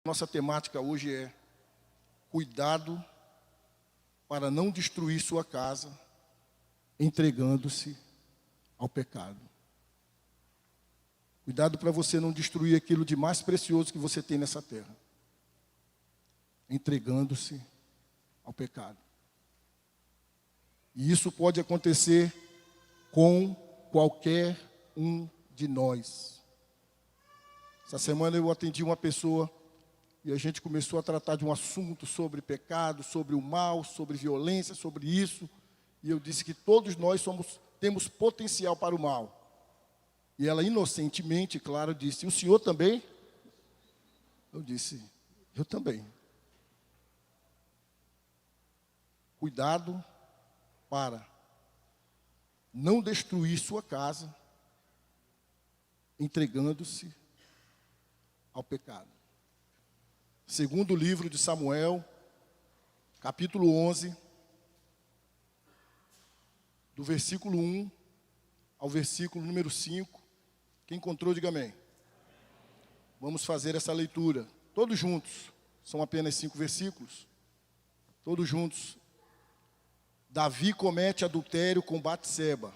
Nossa temática hoje é cuidado para não destruir sua casa, entregando-se ao pecado. Cuidado para você não destruir aquilo de mais precioso que você tem nessa terra, entregando-se ao pecado. E isso pode acontecer com qualquer um de nós. Essa semana eu atendi uma pessoa e a gente começou a tratar de um assunto sobre pecado, sobre o mal, sobre violência, sobre isso. E eu disse que todos nós temos potencial para o mal. E ela inocentemente, claro, disse: "O senhor também?" Eu disse: "Eu também." Cuidado para não destruir sua casa, entregando-se ao pecado. Segundo livro de Samuel, capítulo 11, do versículo 1 ao versículo número 5. Quem encontrou, diga amém. Vamos fazer essa leitura, todos juntos. São apenas 5 versículos. Todos juntos. Davi comete adultério com Batseba.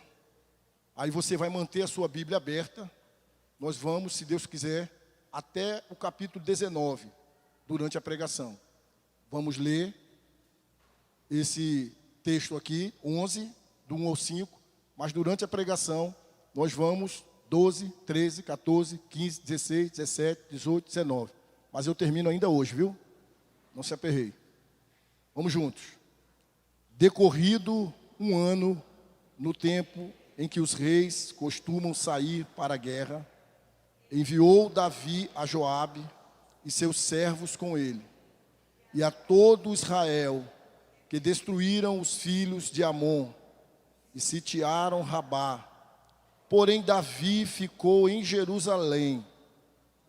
Aí você vai manter a sua Bíblia aberta. Nós vamos, se Deus quiser, até o capítulo 19. Durante a pregação. Vamos ler esse texto aqui, 11, do 1 ao 5, mas durante a pregação, nós vamos 12, 13, 14, 15, 16, 17, 18, 19. Mas eu termino ainda hoje, viu? Não se aperreie. Vamos juntos. Decorrido um ano, no tempo em que os reis costumam sair para a guerra, enviou Davi a Joabe e seus servos com ele, e a todo Israel, que destruíram os filhos de Amon, e sitiaram Rabá. Porém Davi ficou em Jerusalém.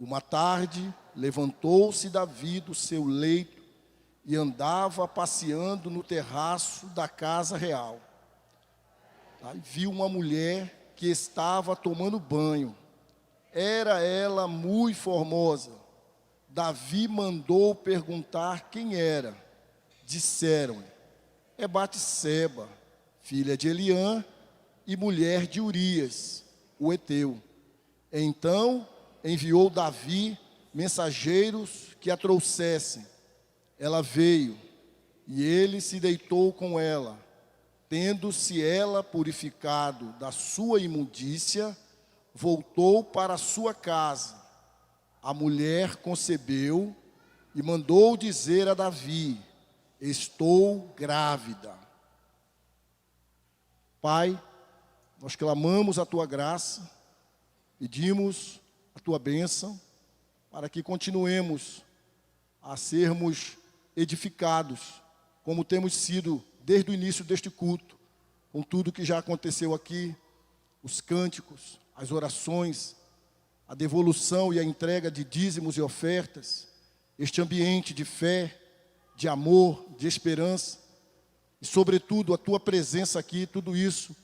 Uma tarde, levantou-se Davi do seu leito, e andava passeando no terraço da casa real. Aí viu uma mulher que estava tomando banho. Era ela muito formosa. Davi mandou perguntar quem era. Disseram-lhe: é Batseba, filha de Eliã e mulher de Urias, o heteu. Então enviou Davi mensageiros que a trouxessem. Ela veio, e ele se deitou com ela. Tendo-se ela purificado da sua imundícia, voltou para a sua casa. A mulher concebeu e mandou dizer a Davi: estou grávida. Pai, nós clamamos a tua graça, pedimos a tua bênção, para que continuemos a sermos edificados, como temos sido desde o início deste culto, com tudo que já aconteceu aqui, os cânticos, as orações, a devolução e a entrega de dízimos e ofertas, este ambiente de fé, de amor, de esperança, e sobretudo a tua presença aqui, tudo isso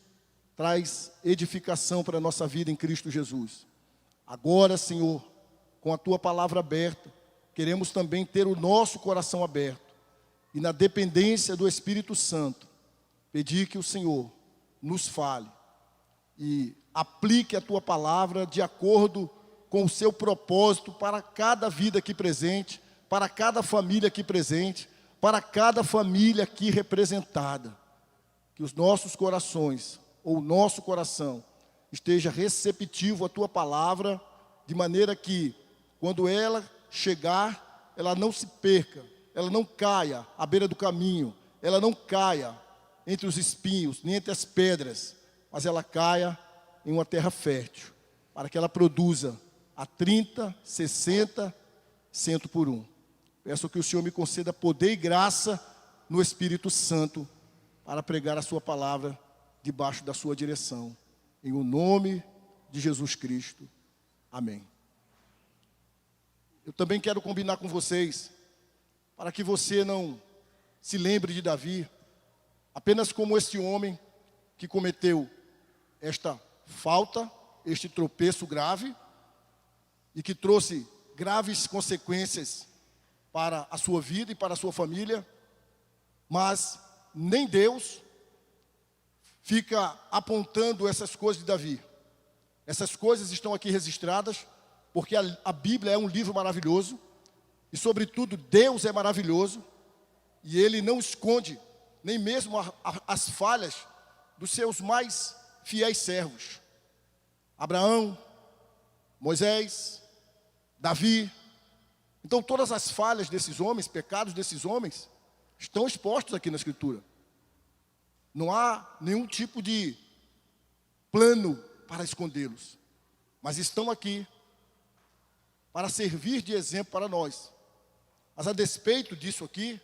traz edificação para a nossa vida em Cristo Jesus. Agora, Senhor, com a tua palavra aberta, queremos também ter o nosso coração aberto, e na dependência do Espírito Santo, pedir que o Senhor nos fale, e aplique a tua palavra de acordo com o seu propósito para cada vida aqui presente, para cada família aqui presente, para cada família aqui representada. Que os nossos corações, ou o nosso coração, esteja receptivo à tua palavra, de maneira que, quando ela chegar, ela não se perca, ela não caia à beira do caminho, ela não caia entre os espinhos, nem entre as pedras, mas ela caia em uma terra fértil, para que ela produza a 30, 60, 100 por 1. Peço que o Senhor me conceda poder e graça no Espírito Santo para pregar a sua palavra debaixo da sua direção. Em o nome de Jesus Cristo. Amém. Eu também quero combinar com vocês, para que você não se lembre de Davi apenas como este homem que cometeu esta falta, este tropeço grave, e que trouxe graves consequências para a sua vida e para a sua família, mas nem Deus fica apontando essas coisas de Davi. Essas coisas estão aqui registradas, porque a Bíblia é um livro maravilhoso, e sobretudo Deus é maravilhoso, e Ele não esconde nem mesmo as falhas dos seus mais fiéis servos. Abraão, Moisés, Davi. Então todas as falhas desses homens, pecados desses homens, estão expostos aqui na Escritura. Não há nenhum tipo de plano para escondê-los, mas estão aqui para servir de exemplo para nós. Mas a despeito disso aqui,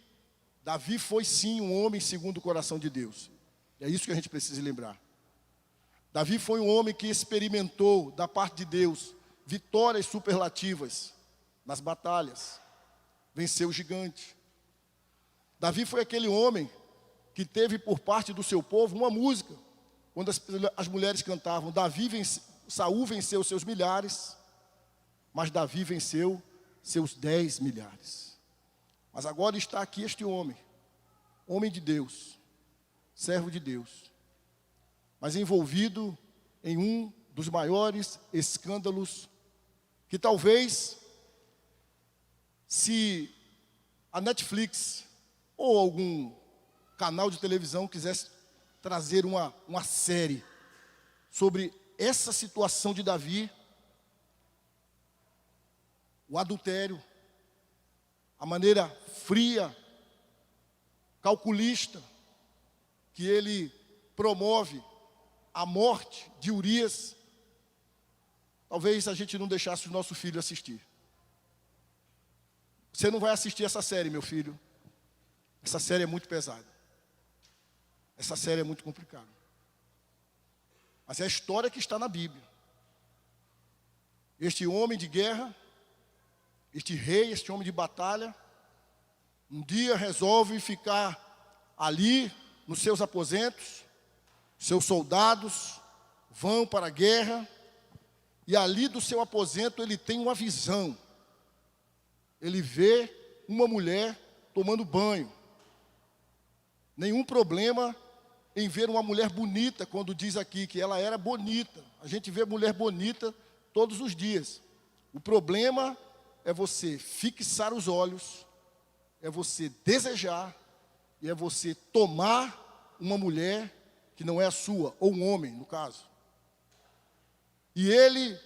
Davi foi sim um homem segundo o coração de Deus. É isso que a gente precisa lembrar. Davi foi um homem que experimentou da parte de Deus vitórias superlativas nas batalhas, venceu o gigante. Davi foi aquele homem que teve por parte do seu povo uma música, quando as mulheres cantavam, Saul venceu seus milhares, mas Davi venceu seus 10 milhares. Mas agora está aqui este homem, homem de Deus, servo de Deus, mas envolvido em um dos maiores escândalos que talvez, se a Netflix ou algum canal de televisão quisesse trazer uma série sobre essa situação de Davi, o adultério, a maneira fria, calculista, que ele promove a morte de Urias, talvez a gente não deixasse o nosso filho assistir. Você não vai assistir essa série, meu filho. Essa série é muito pesada. Essa série é muito complicada. Mas é a história que está na Bíblia. Este homem de guerra, este rei, este homem de batalha, um dia resolve ficar ali nos seus aposentos, seus soldados vão para a guerra, e ali do seu aposento ele tem uma visão. Ele vê uma mulher tomando banho. Nenhum problema em ver uma mulher bonita, quando diz aqui que ela era bonita. A gente vê mulher bonita todos os dias. O problema é você fixar os olhos, é você desejar, e é você tomar uma mulher que não é a sua, ou um homem, no caso. E ele,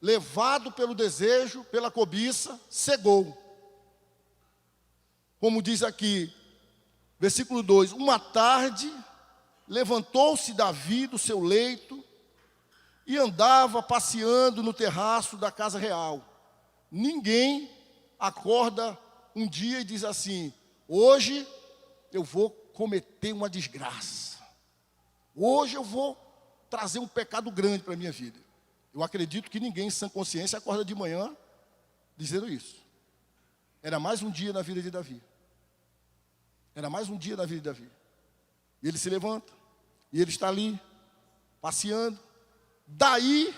levado pelo desejo, pela cobiça, cegou. Como diz aqui, versículo 2, uma tarde, levantou-se Davi do seu leito e andava passeando no terraço da casa real. Ninguém acorda um dia e diz assim, hoje eu vou cometer uma desgraça. Hoje eu vou trazer um pecado grande para a minha vida. Eu acredito que ninguém em sã consciência acorda de manhã dizendo isso. Era mais um dia na vida de Davi. Era mais um dia na vida de Davi. E ele se levanta, e ele está ali, passeando. Daí,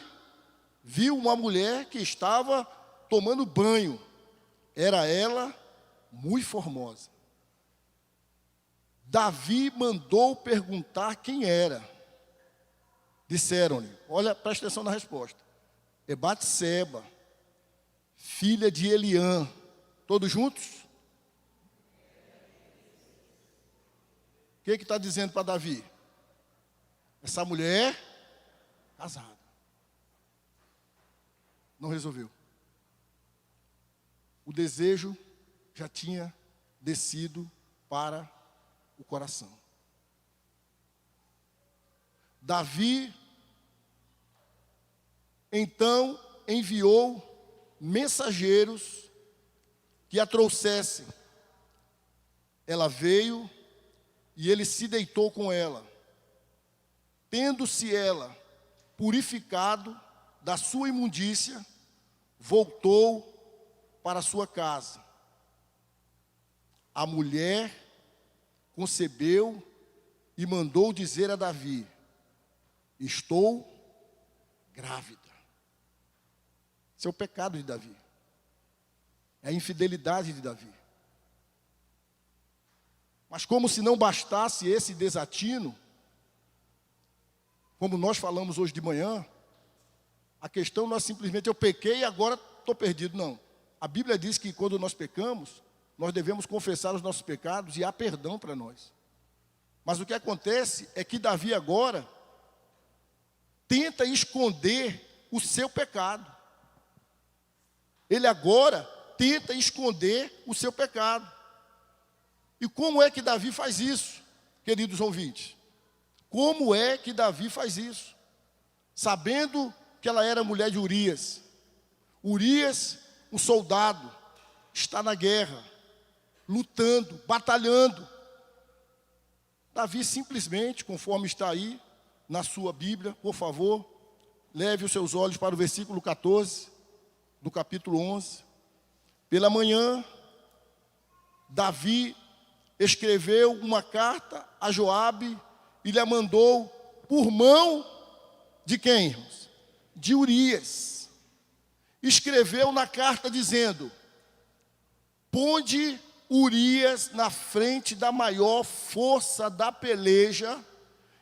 viu uma mulher que estava tomando banho. Era ela, muito formosa. Davi mandou perguntar quem era. Disseram-lhe, olha, presta atenção na resposta. É Batseba, filha de Eliã. Todos juntos? O que está dizendo para Davi? Essa mulher, casada. Não resolveu. O desejo já tinha descido para o coração. Davi, então, enviou mensageiros que a trouxessem. Ela veio e ele se deitou com ela. Tendo-se ela purificado da sua imundícia, voltou para sua casa. A mulher concebeu e mandou dizer a Davi, estou grávida. Esse é o pecado de Davi. É a infidelidade de Davi. Mas como se não bastasse esse desatino, como nós falamos hoje de manhã, a questão não é simplesmente eu pequei e agora estou perdido, não. A Bíblia diz que quando nós pecamos, nós devemos confessar os nossos pecados e há perdão para nós. Mas o que acontece é que Davi agora tenta esconder o seu pecado. Ele agora tenta esconder o seu pecado. E como é que Davi faz isso, queridos ouvintes? Como é que Davi faz isso? Sabendo que ela era mulher de Urias. Urias, um soldado, está na guerra, lutando, batalhando. Davi simplesmente, conforme está aí na sua Bíblia, por favor, leve os seus olhos para o versículo 14 do capítulo 11. Pela manhã, Davi escreveu uma carta a Joabe e lhe mandou por mão de quem, irmãos? De Urias. Escreveu na carta dizendo: ponde Urias na frente da maior força da peleja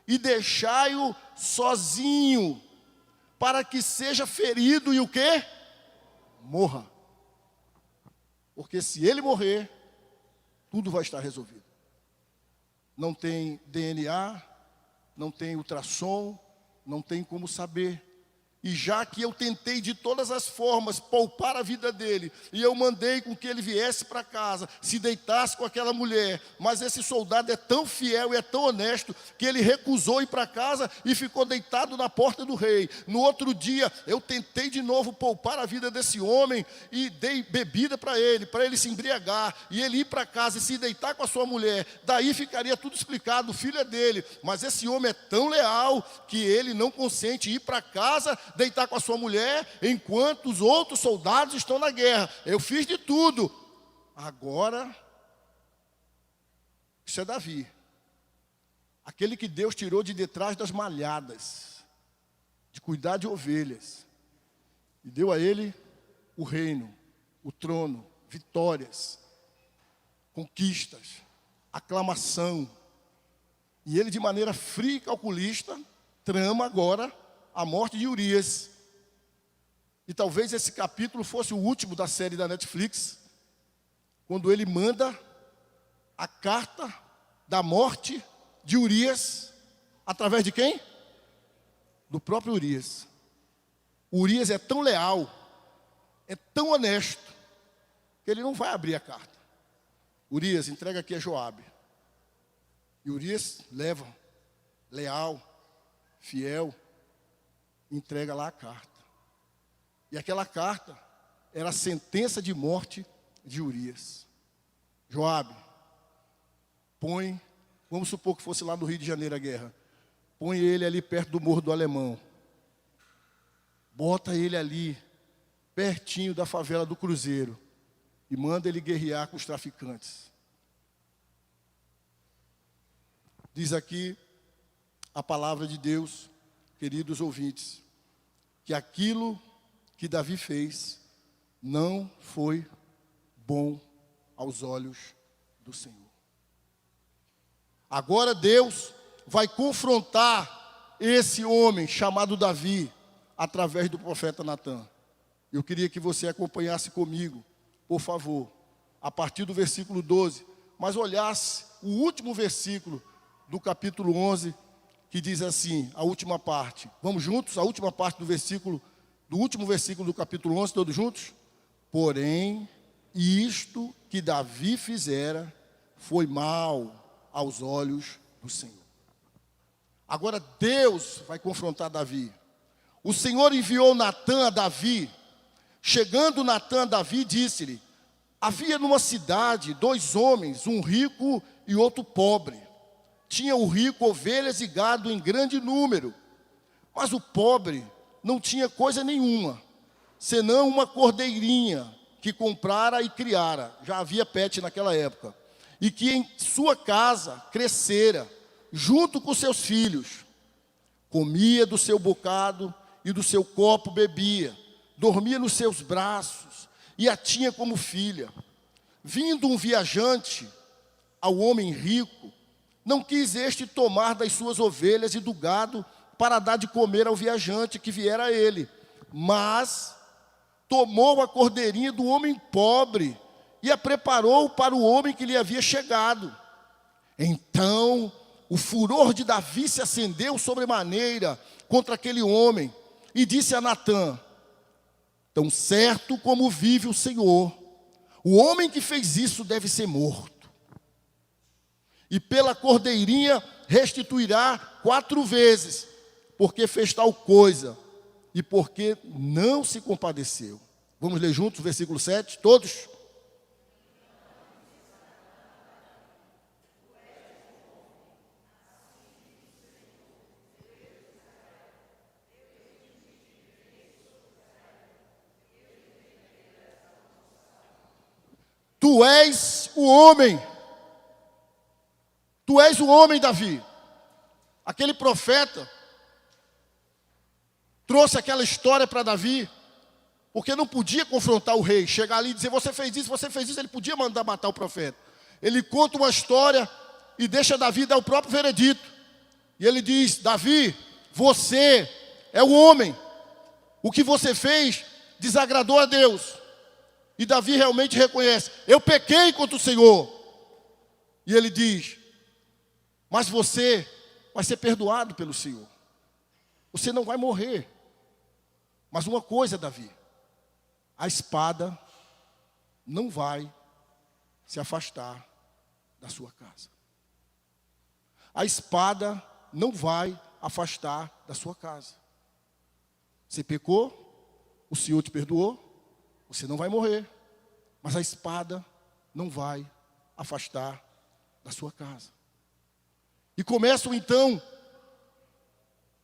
e deixai-o sozinho, para que seja ferido e o quê? Morra. Porque se ele morrer, tudo vai estar resolvido. Não tem DNA, não tem ultrassom, não tem como saber. E já que eu tentei de todas as formas poupar a vida dele, e eu mandei com que ele viesse para casa, se deitasse com aquela mulher, mas esse soldado é tão fiel e é tão honesto, que ele recusou ir para casa e ficou deitado na porta do rei. No outro dia, eu tentei de novo poupar a vida desse homem, e dei bebida para ele se embriagar, e ele ir para casa e se deitar com a sua mulher. Daí ficaria tudo explicado, o filho é dele, mas esse homem é tão leal, que ele não consente ir para casa, deitar com a sua mulher, enquanto os outros soldados estão na guerra. Eu fiz de tudo. Agora, isso é Davi, aquele que Deus tirou de detrás das malhadas, de cuidar de ovelhas, e deu a ele o reino, o trono, vitórias, conquistas, aclamação. E ele, de maneira fria e calculista, trama agora a morte de Urias. E talvez esse capítulo fosse o último da série da Netflix, quando ele manda a carta da morte de Urias, através de quem? Do próprio Urias. Urias é tão leal, é tão honesto, que ele não vai abrir a carta. Urias, entrega aqui a Joabe. E Urias leva, leal, fiel, entrega lá a carta. E aquela carta era a sentença de morte de Urias. Joabe, põe, vamos supor que fosse lá no Rio de Janeiro a guerra, põe ele ali perto do Morro do Alemão. Bota ele ali, pertinho da favela do Cruzeiro, e manda ele guerrear com os traficantes. Diz aqui a palavra de Deus, queridos ouvintes, que aquilo que Davi fez não foi bom aos olhos do Senhor. Agora Deus vai confrontar esse homem chamado Davi através do profeta Natã. Eu queria que você acompanhasse comigo, por favor, a partir do versículo 12, mas olhasse o último versículo do capítulo 11, que diz assim, a última parte. Vamos juntos? A última parte do último versículo do capítulo 11, todos juntos? Porém, isto que Davi fizera foi mal aos olhos do Senhor. Agora Deus vai confrontar Davi. O Senhor enviou Natã a Davi. Chegando Natã a Davi, disse-lhe: havia numa cidade 2 homens, um rico e outro pobre. Tinha o rico ovelhas e gado em grande número, mas o pobre não tinha coisa nenhuma, senão uma cordeirinha que comprara e criara. Já havia pet naquela época. E que em sua casa crescera, junto com seus filhos. Comia do seu bocado e do seu copo bebia. Dormia nos seus braços e a tinha como filha. Vindo um viajante ao homem rico, não quis este tomar das suas ovelhas e do gado para dar de comer ao viajante que viera a ele, mas tomou a cordeirinha do homem pobre e a preparou para o homem que lhe havia chegado. Então o furor de Davi se acendeu sobremaneira contra aquele homem e disse a Natã: tão certo como vive o Senhor, o homem que fez isso deve ser morto. E pela cordeirinha restituirá 4 vezes, porque fez tal coisa e porque não se compadeceu. Vamos ler juntos o versículo 7, todos? Tu és o homem. Tu és o homem, Davi. Aquele profeta trouxe aquela história para Davi, porque não podia confrontar o rei, chegar ali e dizer, você fez isso, ele podia mandar matar o profeta. Ele conta uma história e deixa Davi dar o próprio veredito. E ele diz, Davi, você é o homem. O que você fez desagradou a Deus. E Davi realmente reconhece, eu pequei contra o Senhor. E ele diz, mas você vai ser perdoado pelo Senhor. Você não vai morrer. Mas uma coisa, Davi, a espada não vai se afastar da sua casa. A espada não vai afastar da sua casa. Você pecou, o Senhor te perdoou, você não vai morrer, mas a espada não vai afastar da sua casa. E começam então,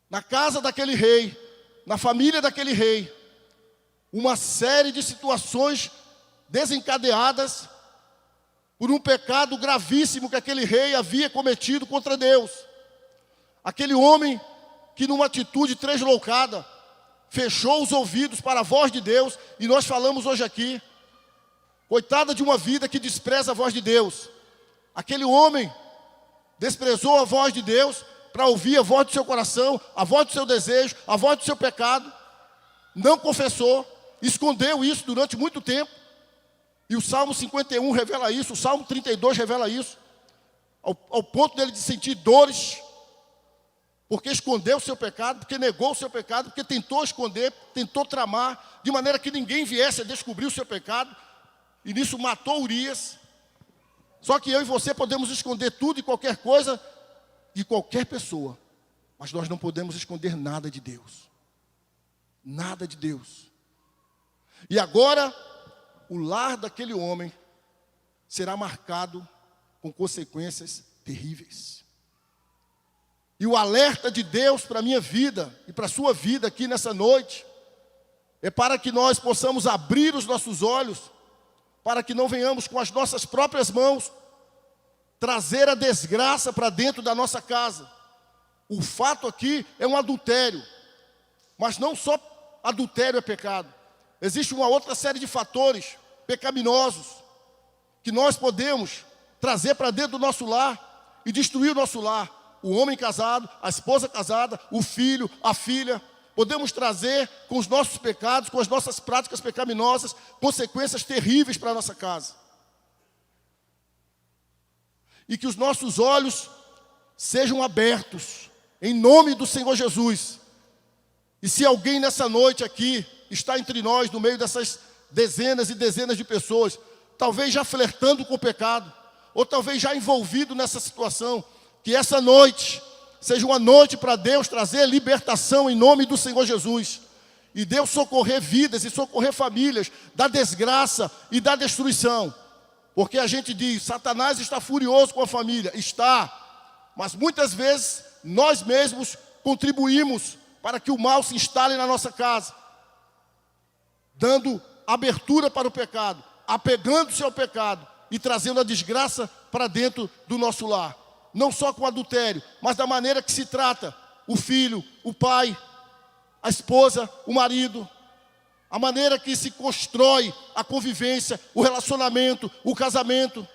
na casa daquele rei, na família daquele rei, uma série de situações desencadeadas por um pecado gravíssimo que aquele rei havia cometido contra Deus. Aquele homem que numa atitude tresloucada, fechou os ouvidos para a voz de Deus, e nós falamos hoje aqui, coitada de uma vida que despreza a voz de Deus. Aquele homem desprezou a voz de Deus para ouvir a voz do seu coração, a voz do seu desejo, a voz do seu pecado. Não confessou, escondeu isso durante muito tempo. E o Salmo 51 revela isso, o Salmo 32 revela isso, ao ponto dele de sentir dores, porque escondeu o seu pecado, porque negou o seu pecado, porque tentou esconder, tentou tramar, de maneira que ninguém viesse a descobrir o seu pecado, e nisso matou Urias. Só que eu e você podemos esconder tudo e qualquer coisa, de qualquer pessoa, mas nós não podemos esconder nada de Deus. Nada de Deus. E agora, o lar daquele homem será marcado com consequências terríveis. E o alerta de Deus para a minha vida e para a sua vida aqui nessa noite é para que nós possamos abrir os nossos olhos, para que não venhamos com as nossas próprias mãos trazer a desgraça para dentro da nossa casa. O fato aqui é um adultério, mas não só adultério é pecado. Existe uma outra série de fatores pecaminosos que nós podemos trazer para dentro do nosso lar e destruir o nosso lar. O homem casado, a esposa casada, o filho, a filha. Podemos trazer com os nossos pecados, com as nossas práticas pecaminosas, consequências terríveis para a nossa casa. E que os nossos olhos sejam abertos, em nome do Senhor Jesus. E se alguém nessa noite aqui está entre nós, no meio dessas dezenas e dezenas de pessoas, talvez já flertando com o pecado, ou talvez já envolvido nessa situação, que essa noite seja uma noite para Deus trazer libertação em nome do Senhor Jesus. E Deus socorrer vidas e socorrer famílias da desgraça e da destruição. Porque a gente diz, Satanás está furioso com a família. Está. Mas muitas vezes nós mesmos contribuímos para que o mal se instale na nossa casa, dando abertura para o pecado, apegando-se ao pecado e trazendo a desgraça para dentro do nosso lar. Não só com o adultério, mas da maneira que se trata o filho, o pai, a esposa, o marido. a maneira que se constrói a convivência, o relacionamento, o casamento,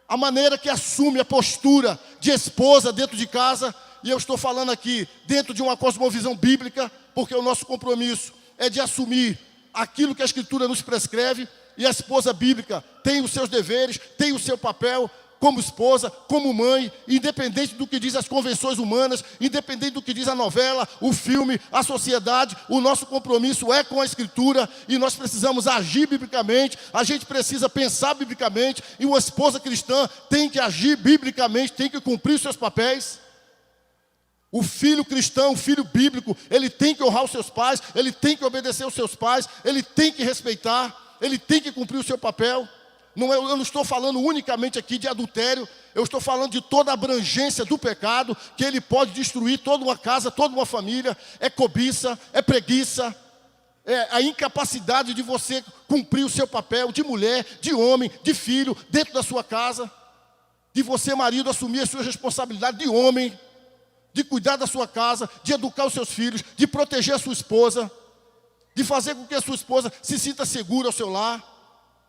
a maneira que assume a postura de esposa dentro de casa. E eu estou falando aqui dentro de uma cosmovisão bíblica, porque o nosso compromisso é de assumir aquilo que a Escritura nos prescreve, e a esposa bíblica tem os seus deveres, tem o seu papel como esposa, como mãe, independente do que diz as convenções humanas, independente do que diz a novela, o filme, a sociedade. O nosso compromisso é com a Escritura, e nós precisamos agir biblicamente, a gente precisa pensar biblicamente, e uma esposa cristã tem que agir biblicamente, tem que cumprir os seus papéis. O filho cristão, o filho bíblico, ele tem que honrar os seus pais, ele tem que obedecer aos seus pais, ele tem que respeitar, ele tem que cumprir o seu papel. Eu não estou falando unicamente aqui de adultério, eu estou falando de toda a abrangência do pecado, que ele pode destruir toda uma casa, toda uma família. É cobiça, é preguiça, é a incapacidade de você cumprir o seu papel de mulher, de homem, de filho, dentro da sua casa. De você, marido, assumir as suas responsabilidades de homem, de cuidar da sua casa, de educar os seus filhos, de proteger a sua esposa, de fazer com que a sua esposa se sinta segura ao seu lar,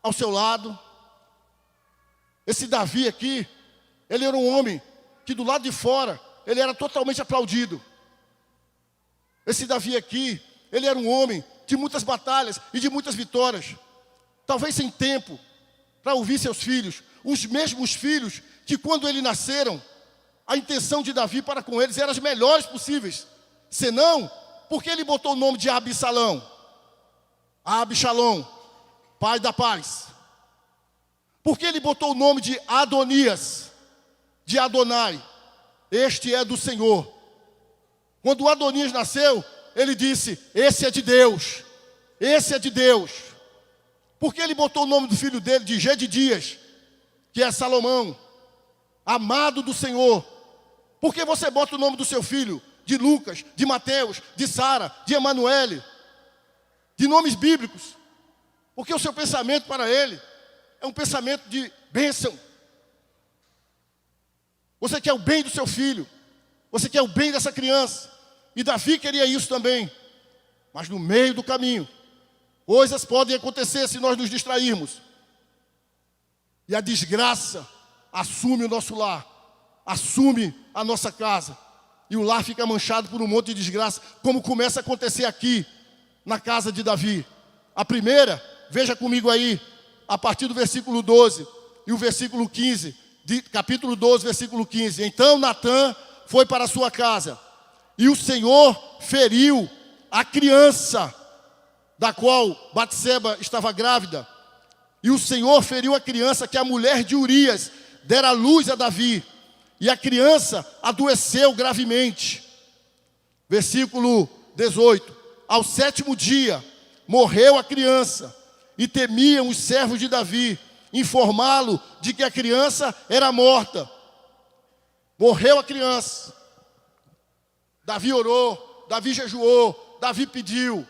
ao seu lado. Esse Davi aqui, ele era um homem que do lado de fora, ele era totalmente aplaudido. Esse Davi aqui, ele era um homem de muitas batalhas e de muitas vitórias. Talvez sem tempo para ouvir seus filhos. Os mesmos filhos que quando eles nasceram, a intenção de Davi para com eles era as melhores possíveis. Senão, por que ele botou o nome de Absalão? Absalom, pai da paz. Por que ele botou o nome de Adonias, de Adonai? Este é do Senhor. Quando Adonias nasceu, ele disse, esse é de Deus, esse é de Deus. Por que ele botou o nome do filho dele de Gedidias, que é Salomão, amado do Senhor? Por que você bota o nome do seu filho de Lucas, de Mateus, de Sara, de Emanuele, de nomes bíblicos? Porque o seu pensamento para ele é um pensamento de bênção. Você quer o bem do seu filho, você quer o bem dessa criança. E Davi queria isso também. Mas no meio do caminho, coisas podem acontecer se nós nos distrairmos. E a desgraça assume o nosso lar, assume a nossa casa. E o lar fica manchado por um monte de desgraça, como começa a acontecer aqui, na casa de Davi. A primeira, veja comigo aí, a partir do versículo 12 e o versículo 15, capítulo 12, versículo 15. Então Natã foi para a sua casa, e o Senhor feriu a criança, da qual Batseba estava grávida. E o Senhor feriu a criança que a mulher de Urias dera à luz a Davi, e a criança adoeceu gravemente. Versículo 18. Ao 7º dia, morreu a criança, e temiam os servos de Davi informá-lo de que a criança era morta. Morreu a criança. Davi orou, Davi jejuou, Davi pediu.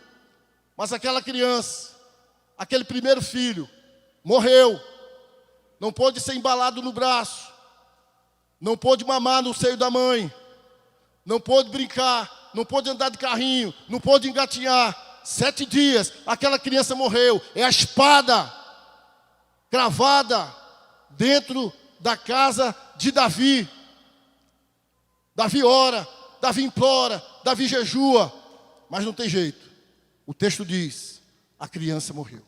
Mas aquela criança, aquele primeiro filho, morreu. Não pôde ser embalado no braço, não pôde mamar no seio da mãe, não pôde brincar, não pôde andar de carrinho, não pôde engatinhar. 7 dias, aquela criança morreu. É a espada cravada dentro da casa de Davi. Davi ora, Davi implora, Davi jejua, mas não tem jeito. O texto diz, a criança morreu.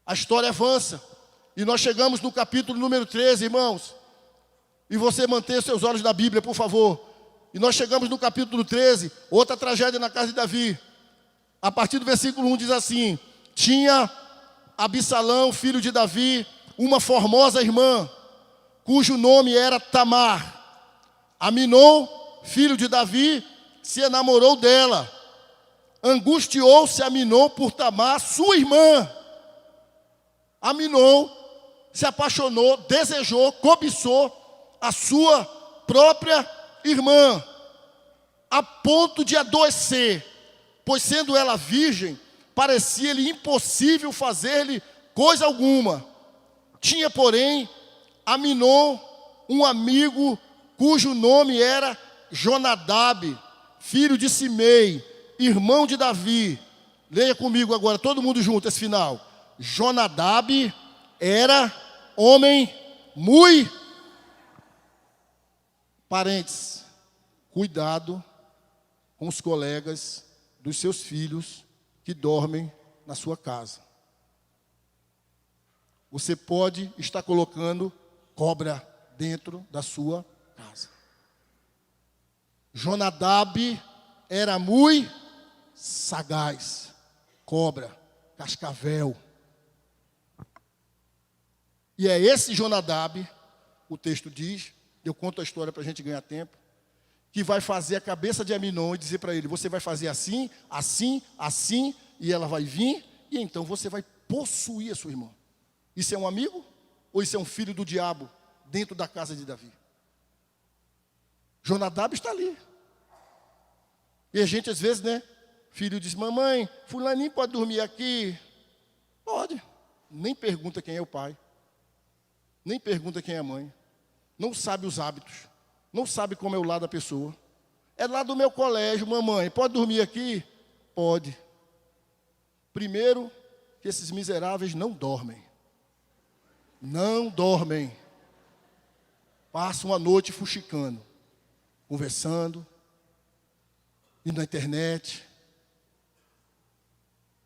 A história avança, e nós chegamos no capítulo número 13, irmãos. E você mantenha seus olhos na Bíblia, por favor. E nós chegamos no capítulo 13, outra tragédia na casa de Davi. A partir do versículo 1 diz assim: tinha Absalão, filho de Davi, uma formosa irmã, cujo nome era Tamar. Aminon, filho de Davi, se enamorou dela. Angustiou-se Aminon por Tamar, sua irmã. Aminon se apaixonou, desejou, cobiçou a sua própria irmã, a ponto de adoecer, pois sendo ela virgem, parecia-lhe impossível fazer-lhe coisa alguma. Tinha, porém, Aminon um amigo cujo nome era Jonadab, filho de Simei, irmão de Davi. Leia comigo agora, todo mundo junto, esse final. Jonadab era homem muito... Parênteses. Cuidado com os colegas dos seus filhos que dormem na sua casa. Você pode estar colocando cobra dentro da sua casa. Jonadab era muito sagaz. Cobra, cascavel. E é esse Jonadab, o texto diz, eu conto a história para a gente ganhar tempo, que vai fazer a cabeça de Aminon e dizer para ele, você vai fazer assim, assim, assim, e ela vai vir, e então você vai possuir a sua irmã. Isso é um amigo? Ou isso é um filho do diabo dentro da casa de Davi? Jonadab está ali. E a gente às vezes, né? Filho diz, mamãe, fulaninho pode dormir aqui? Pode. Nem pergunta quem é o pai. Nem pergunta quem é a mãe. Não sabe os hábitos. Não sabe como é o lar da pessoa. É lá do meu colégio, mamãe, pode dormir aqui? Pode. Primeiro, que esses miseráveis não dormem. Não dormem. Passam a noite fuxicando, conversando, indo na internet.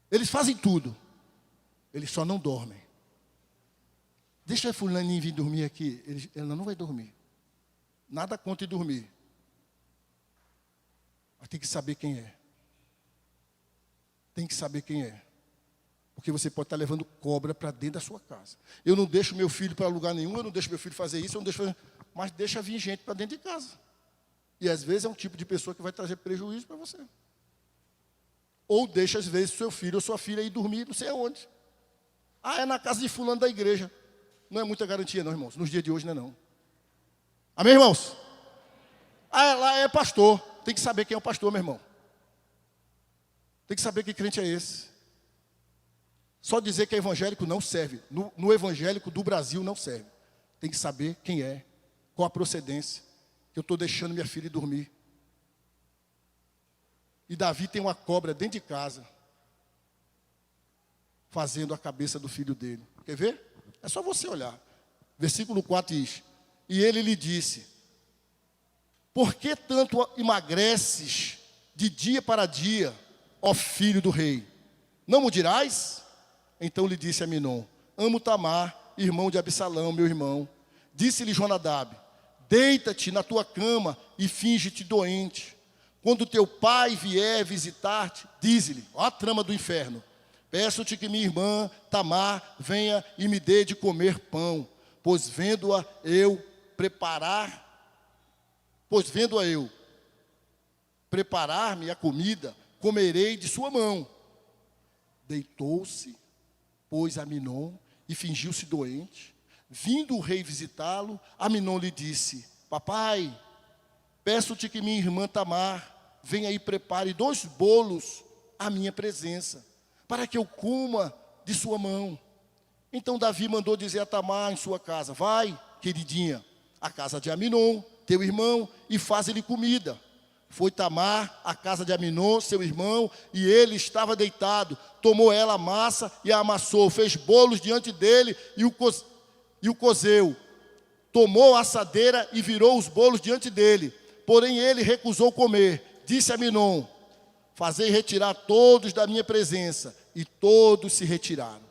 Eles fazem tudo. Eles só não dormem. Deixa a fulaninha vir dormir aqui. Ela não vai dormir. Nada contra ir dormir. Mas tem que saber quem é. Tem que saber quem é. Porque você pode estar levando cobra para dentro da sua casa. Eu não deixo meu filho para lugar nenhum, eu não deixo meu filho fazer isso, eu não deixo fazer... Mas deixa vir gente para dentro de casa. E às vezes é um tipo de pessoa que vai trazer prejuízo para você. Ou deixa às vezes seu filho ou sua filha ir dormir não sei aonde. Ah, é na casa de fulano da igreja. Não é muita garantia não, irmãos. Nos dias de hoje não é não. Amém, irmãos? Ah, lá é pastor. Tem que saber quem é o pastor, meu irmão. Tem que saber que crente é esse. Só dizer que é evangélico não serve. No evangélico do Brasil não serve. Tem que saber quem é, qual a procedência. Que eu estou deixando minha filha dormir. E Davi tem uma cobra dentro de casa, fazendo a cabeça do filho dele. Quer ver? É só você olhar. Versículo 4 diz, e ele lhe disse, por que tanto emagreces de dia para dia, ó filho do rei? Não me dirás? Então lhe disse Aminon, amo Tamar, irmão de Absalão, meu irmão. Disse-lhe Jonadab, deita-te na tua cama e finge-te doente. Quando teu pai vier visitar-te, dize-lhe, ó a trama do inferno, peço-te que minha irmã Tamar venha e me dê de comer pão, pois vendo-a eu preparar-me a comida, comerei de sua mão. Deitou-se, pois Aminon, e fingiu-se doente. Vindo o rei visitá-lo, Aminon lhe disse, papai, peço-te que minha irmã Tamar venha e prepare 2 bolos à minha presença, para que eu coma de sua mão. Então Davi mandou dizer a Tamar em sua casa, vai, queridinha, à casa de Aminon, teu irmão, e faz-lhe comida. Foi Tamar à casa de Aminon, seu irmão, e ele estava deitado. Tomou ela a massa e a amassou, fez bolos diante dele e o cozeu. Tomou a assadeira e virou os bolos diante dele. Porém ele recusou comer. Disse a Aminon, fazei retirar todos da minha presença. E todos se retiraram.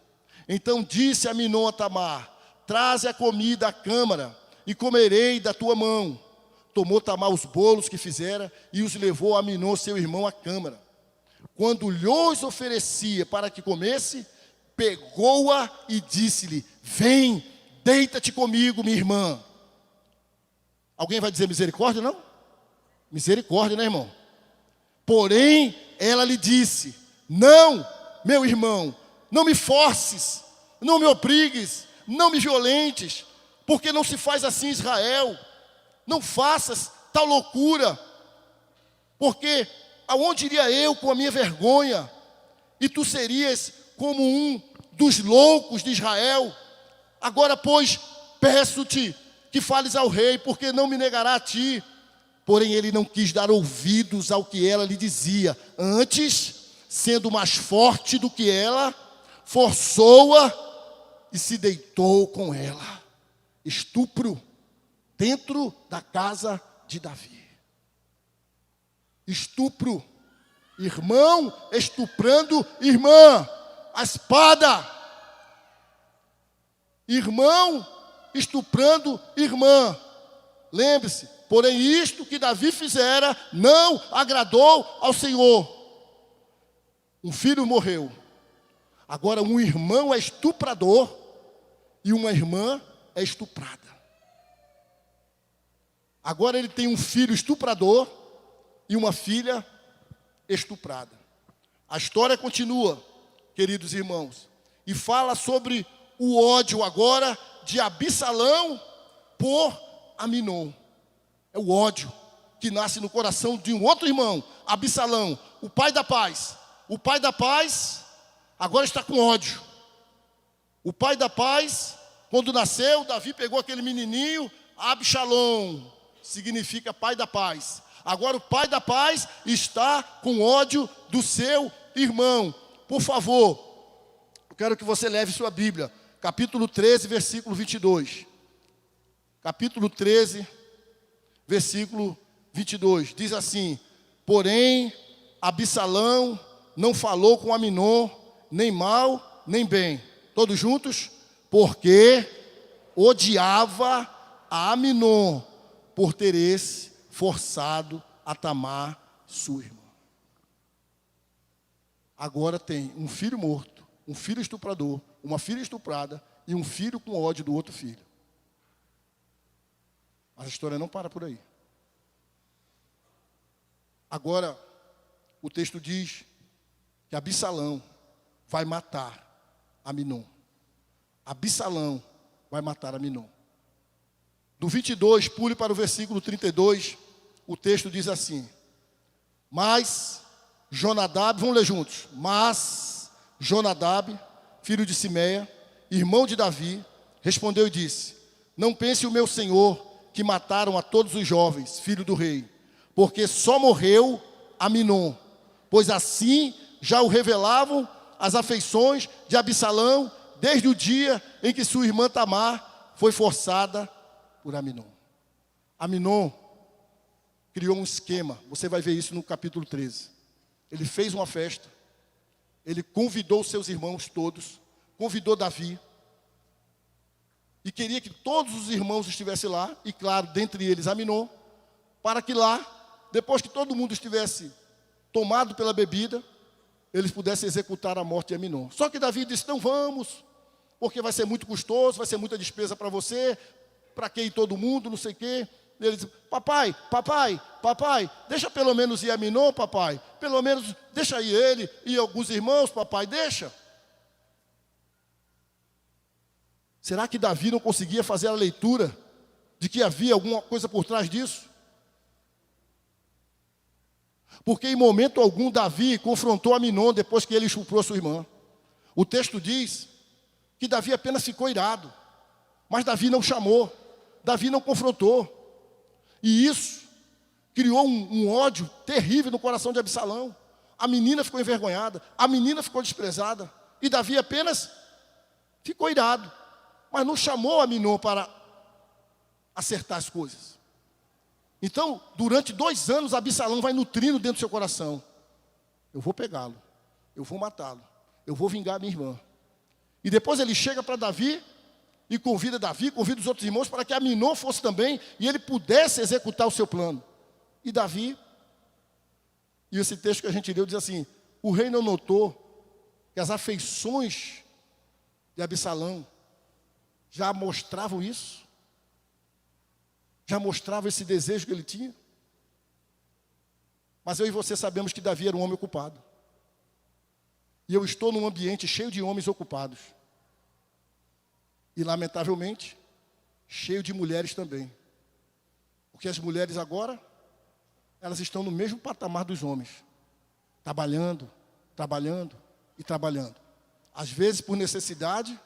Então disse Aminon a Tamar, traze a comida à câmara e comerei da tua mão. Tomou Tamar os bolos que fizera e os levou a Aminon, seu irmão, à câmara. Quando lhos oferecia para que comesse, pegou-a e disse-lhe, vem, deita-te comigo, minha irmã. Alguém vai dizer misericórdia, não? Misericórdia, né, irmão? Porém, ela lhe disse, não, meu irmão, não me forces, não me obrigues, não me violentes, porque não se faz assim em Israel. Não faças tal loucura, porque aonde iria eu com a minha vergonha? E tu serias como um dos loucos de Israel. Agora, pois, peço-te que fales ao rei, porque não me negará a ti. Porém, ele não quis dar ouvidos ao que ela lhe dizia. Antes, sendo mais forte do que ela, forçou-a e se deitou com ela. Estupro dentro da casa de Davi. Estupro. Irmão estuprando irmã. A espada. Irmão estuprando irmã. Lembre-se, porém isto que Davi fizera não agradou ao Senhor. Um filho morreu. Agora um irmão é estuprador e uma irmã é estuprada. Agora ele tem um filho estuprador e uma filha estuprada. A história continua, queridos irmãos, e fala sobre o ódio agora de Absalão por Aminon. É o ódio que nasce no coração de um outro irmão, Absalão, o pai da paz. O pai da paz agora está com ódio. O pai da paz, quando nasceu, Davi pegou aquele menininho, Absalom, significa pai da paz. Agora o pai da paz está com ódio do seu irmão. Por favor, eu quero que você leve sua Bíblia, capítulo 13, versículo 22. Capítulo 13, versículo 22. Diz assim: porém, Absalão não falou com Aminon, nem mal, nem bem. Todos juntos? Porque odiava a Aminon por ter esse forçado a Tamar, sua irmã. Agora tem um filho morto, um filho estuprador, uma filha estuprada e um filho com ódio do outro filho. Mas a história não para por aí. Agora, o texto diz que Absalão vai matar Aminon. Absalão vai matar Aminon. Do 22, pule para o versículo 32, o texto diz assim: mas Jonadab, vamos ler juntos. Mas Jonadab, filho de Simeia, irmão de Davi, respondeu e disse: não pense o meu senhor que mataram a todos os jovens, filho do rei, porque só morreu Aminon, pois assim já o revelavam as afeições de Absalão desde o dia em que sua irmã Tamar foi forçada por Aminon. Aminon criou um esquema, você vai ver isso no capítulo 13. Ele fez uma festa, ele convidou seus irmãos todos, convidou Davi, e queria que todos os irmãos estivessem lá, e claro, dentre eles Aminon, para que lá, depois que todo mundo estivesse tomado pela bebida, eles pudessem executar a morte de Aminon. Só que Davi disse: não vamos, porque vai ser muito custoso, vai ser muita despesa para você, para que ir todo mundo, não sei o quê. Ele disse: papai, deixa pelo menos ir Aminon, papai. Pelo menos deixa ir ele e alguns irmãos, papai, deixa. Será que Davi não conseguia fazer a leitura de que havia alguma coisa por trás disso? Porque em momento algum Davi confrontou Aminon depois que ele estuprou sua irmã. O texto diz que Davi apenas ficou irado, mas Davi não chamou, Davi não confrontou. E isso criou um ódio terrível no coração de Absalão. A menina ficou envergonhada, a menina ficou desprezada, e Davi apenas ficou irado, mas não chamou Aminon para acertar as coisas. Então, durante 2 anos, Absalão vai nutrindo dentro do seu coração: eu vou pegá-lo, eu vou matá-lo, eu vou vingar minha irmã. E depois ele chega para Davi e convida os outros irmãos para que Aminon fosse também e ele pudesse executar o seu plano. E Davi, e esse texto que a gente leu diz assim: o rei não notou que as afeições de Absalão já mostravam isso? Já mostrava esse desejo que ele tinha? Mas eu e você sabemos que Davi era um homem ocupado. E eu estou num ambiente cheio de homens ocupados. E, lamentavelmente, cheio de mulheres também. Porque as mulheres agora, elas estão no mesmo patamar dos homens. Trabalhando, trabalhando e trabalhando. Às vezes por necessidade,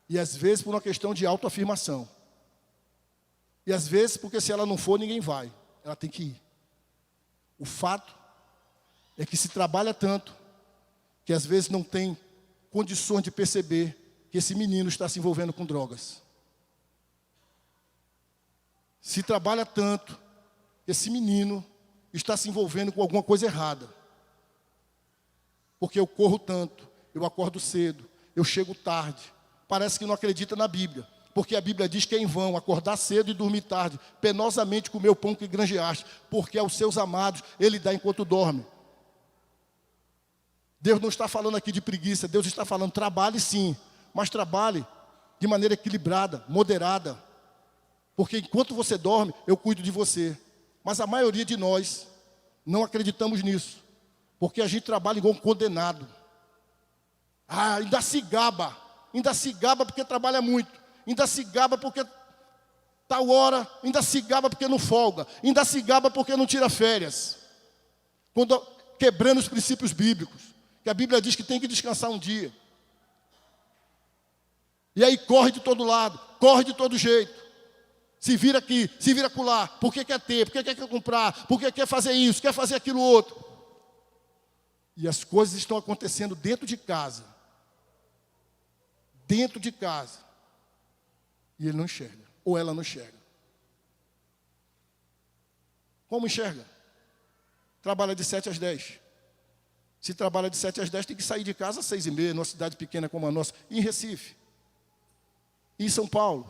e às vezes por uma questão de autoafirmação. E às vezes porque se ela não for, ninguém vai. Ela tem que ir. O fato é que se trabalha tanto que às vezes não tem condições de perceber que esse menino está se envolvendo com drogas. Se trabalha tanto que esse menino está se envolvendo com alguma coisa errada. Porque eu corro tanto, eu acordo cedo, eu chego tarde. Parece que não acredita na Bíblia. Porque a Bíblia diz que é em vão acordar cedo e dormir tarde, penosamente comer o pão que granjeaste, porque aos seus amados Ele dá enquanto dorme. Deus não está falando aqui de preguiça, Deus está falando, trabalhe sim, mas trabalhe de maneira equilibrada, moderada. Porque enquanto você dorme, eu cuido de você. Mas a maioria de nós não acreditamos nisso, porque a gente trabalha igual um condenado. Ainda se gaba porque trabalha muito, ainda se gaba porque tal hora, ainda se gaba porque não folga, ainda se gaba porque não tira férias. Quebrando os princípios bíblicos, que a Bíblia diz que tem que descansar um dia. E aí corre de todo lado, corre de todo jeito. Se vira aqui, se vira acolá, porque quer ter, porque quer comprar, porque quer fazer isso, quer fazer aquilo outro. E as coisas estão acontecendo dentro de casa. Dentro de casa. E ele não enxerga, ou ela não enxerga. Como enxerga? Trabalha de 7 às 10. Se trabalha de 7 às 10, tem que sair de casa às 6h30, numa cidade pequena como a nossa, em Recife. Em São Paulo,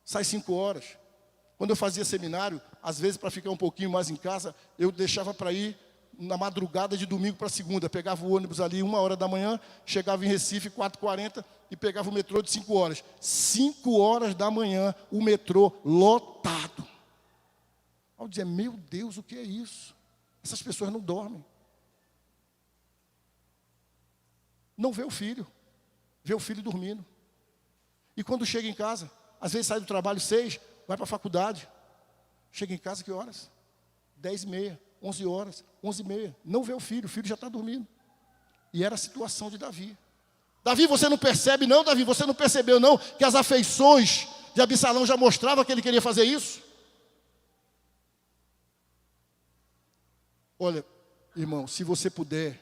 sai 5 horas. Quando eu fazia seminário, às vezes para ficar um pouquinho mais em casa, eu deixava para ir na madrugada de domingo para segunda. Pegava o ônibus ali 1h da manhã, chegava em Recife 4h40 e pegava o metrô de 5 horas. 5h da manhã, o metrô lotado. Eu dizia, meu Deus, o que é isso? Essas pessoas não dormem. Não vê o filho dormindo. E quando chega em casa, às vezes sai do trabalho 6, vai para a faculdade. Chega em casa que horas? 10h30, 11 horas, 11h30. Não vê o filho já está dormindo. E era a situação de Davi. Davi, você não percebe não, Davi? Você não percebeu não que as afeições de Absalão já mostravam que ele queria fazer isso? Olha, irmão, se você puder,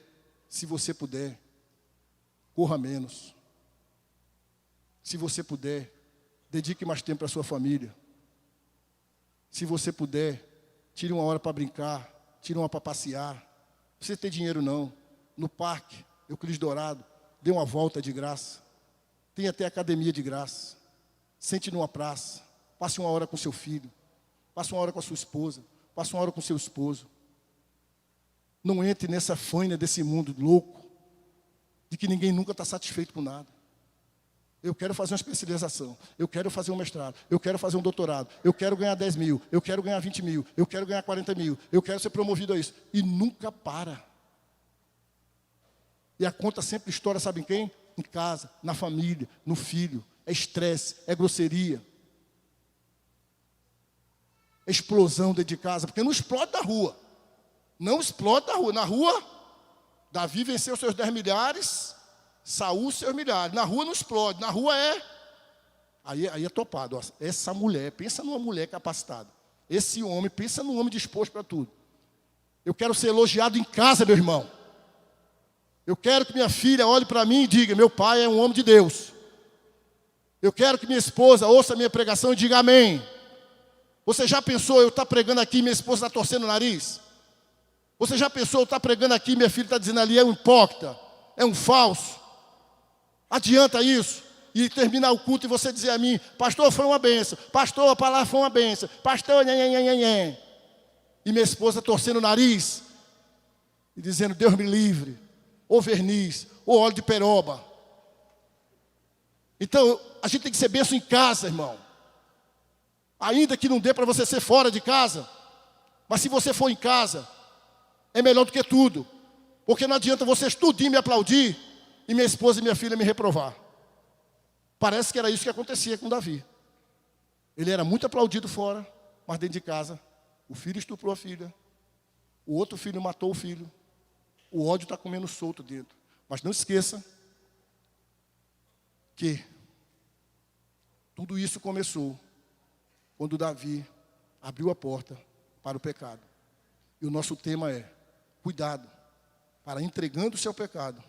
corra menos. Se você puder, dedique mais tempo para a sua família. Se você puder, tire uma hora para brincar, tire uma para passear. Não precisa ter dinheiro não. No parque, Euclides Dourado, dê uma volta de graça. Tem até academia de graça. Sente numa praça, passe uma hora com seu filho, passe uma hora com a sua esposa, passe uma hora com seu esposo. Não entre nessa faina desse mundo louco, de que ninguém nunca está satisfeito com nada. Eu quero fazer uma especialização, eu quero fazer um mestrado, eu quero fazer um doutorado, eu quero ganhar 10 mil, eu quero ganhar 20 mil, eu quero ganhar 40 mil, eu quero ser promovido a isso. E nunca para. E a conta sempre estoura, sabe em quem? Em casa, na família, no filho. É estresse, é grosseria. É explosão dentro de casa, porque não explode na rua. Não explode na rua. Na rua, Davi venceu seus 10 milhares, Saul seus milhares. Na rua não explode, na rua é... Aí é topado. Ó. Essa mulher, pensa numa mulher capacitada. Esse homem, pensa num homem disposto para tudo. Eu quero ser elogiado em casa, meu irmão. Eu quero que minha filha olhe para mim e diga, meu pai é um homem de Deus. Eu quero que minha esposa ouça a minha pregação e diga amém. Você já pensou eu estar pregando aqui e minha esposa está torcendo o nariz? Você já pensou eu estar pregando aqui e minha filha está dizendo ali, é um hipócrita, é um falso? Adianta isso? E terminar o culto e você dizer a mim, pastor, foi uma benção. Pastor, a palavra foi uma benção. Pastor, nhanhanhanhanhan. E minha esposa torcendo o nariz e dizendo, Deus me livre. Ou verniz, ou óleo de peroba. Então, a gente tem que ser benção em casa, irmão. Ainda que não dê para você ser fora de casa, mas se você for em casa, é melhor do que tudo. Porque não adianta vocês tudinho me aplaudir e minha esposa e minha filha me reprovar. Parece que era isso que acontecia com Davi. Ele era muito aplaudido fora, mas dentro de casa, o filho estuprou a filha, o outro filho matou o filho, o ódio está comendo solto dentro. Mas não esqueça que tudo isso começou quando Davi abriu a porta para o pecado. E o nosso tema é, Cuidado, para entregando o seu pecado,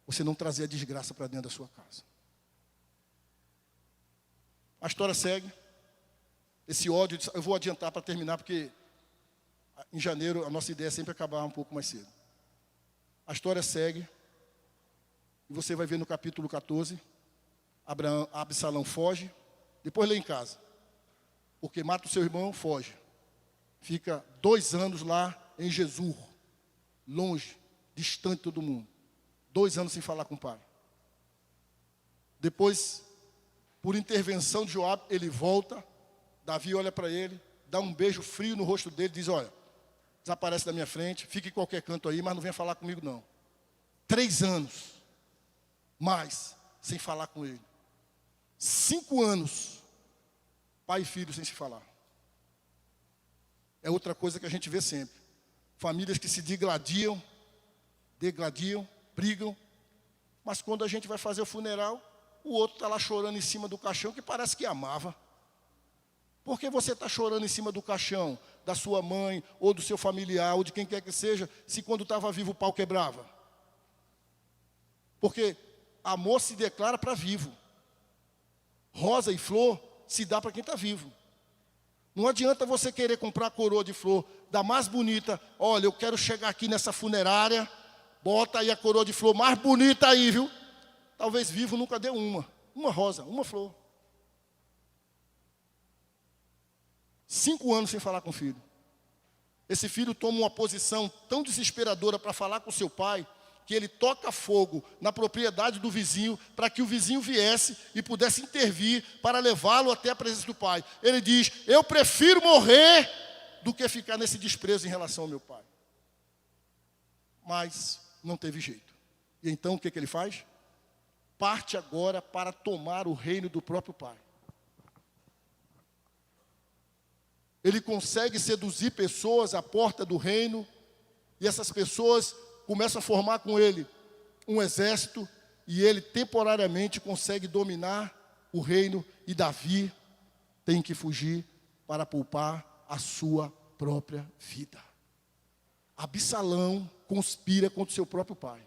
você não trazer a desgraça para dentro da sua casa. A história segue. Esse ódio, eu vou adiantar para terminar, porque em janeiro a nossa ideia é sempre acabar um pouco mais cedo. A história segue, e você vai ver no capítulo 14, Absalão foge, depois lê em casa, porque mata o seu irmão, foge. Fica 2 anos lá em Jesur, longe, distante de todo mundo. 2 anos sem falar com o pai. Depois, por intervenção de Joabe, ele volta. Davi olha para ele, dá um beijo frio no rosto dele, diz: olha, desaparece da minha frente, fique em qualquer canto aí, mas não venha falar comigo não. 3 anos, mais, sem falar com ele. 5 anos, pai e filho sem se falar. É outra coisa que a gente vê sempre. Famílias que se degladiam, brigam, mas quando a gente vai fazer o funeral, o outro está lá chorando em cima do caixão, que parece que amava. Por que você está chorando em cima do caixão da sua mãe, ou do seu familiar, ou de quem quer que seja, se quando estava vivo o pau quebrava? Porque amor se declara para vivo. Rosa e flor se dá para quem está vivo. Não adianta você querer comprar a coroa de flor da mais bonita. Olha, eu quero chegar aqui nessa funerária, bota aí a coroa de flor mais bonita aí, viu? Talvez vivo nunca deu uma rosa, uma flor. 5 anos sem falar com o filho. Esse filho toma uma posição tão desesperadora para falar com seu pai, que ele toca fogo na propriedade do vizinho, para que o vizinho viesse e pudesse intervir para levá-lo até a presença do pai. Ele diz: eu prefiro morrer do que ficar nesse desprezo em relação ao meu pai. Mas não teve jeito. E então o que ele faz? Parte agora para tomar o reino do próprio pai. Ele consegue seduzir pessoas à porta do reino, e essas pessoas começam a formar com ele um exército, e ele temporariamente consegue dominar o reino, e Davi tem que fugir para poupar a sua própria vida. Absalão conspira contra o seu próprio pai.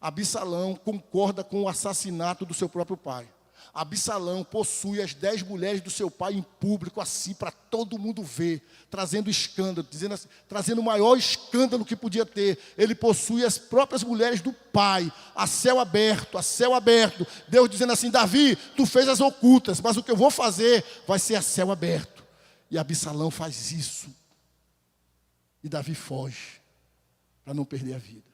Absalão concorda com o assassinato do seu próprio pai. Absalão possui as 10 mulheres do seu pai em público, assim, para todo mundo ver, trazendo escândalo, dizendo assim, trazendo o maior escândalo que podia ter. Ele possui as próprias mulheres do pai, a céu aberto, a céu aberto. Deus dizendo assim: Davi, tu fez as ocultas, mas o que eu vou fazer vai ser a céu aberto. E Absalão faz isso. E Davi foge, para não perder a vida.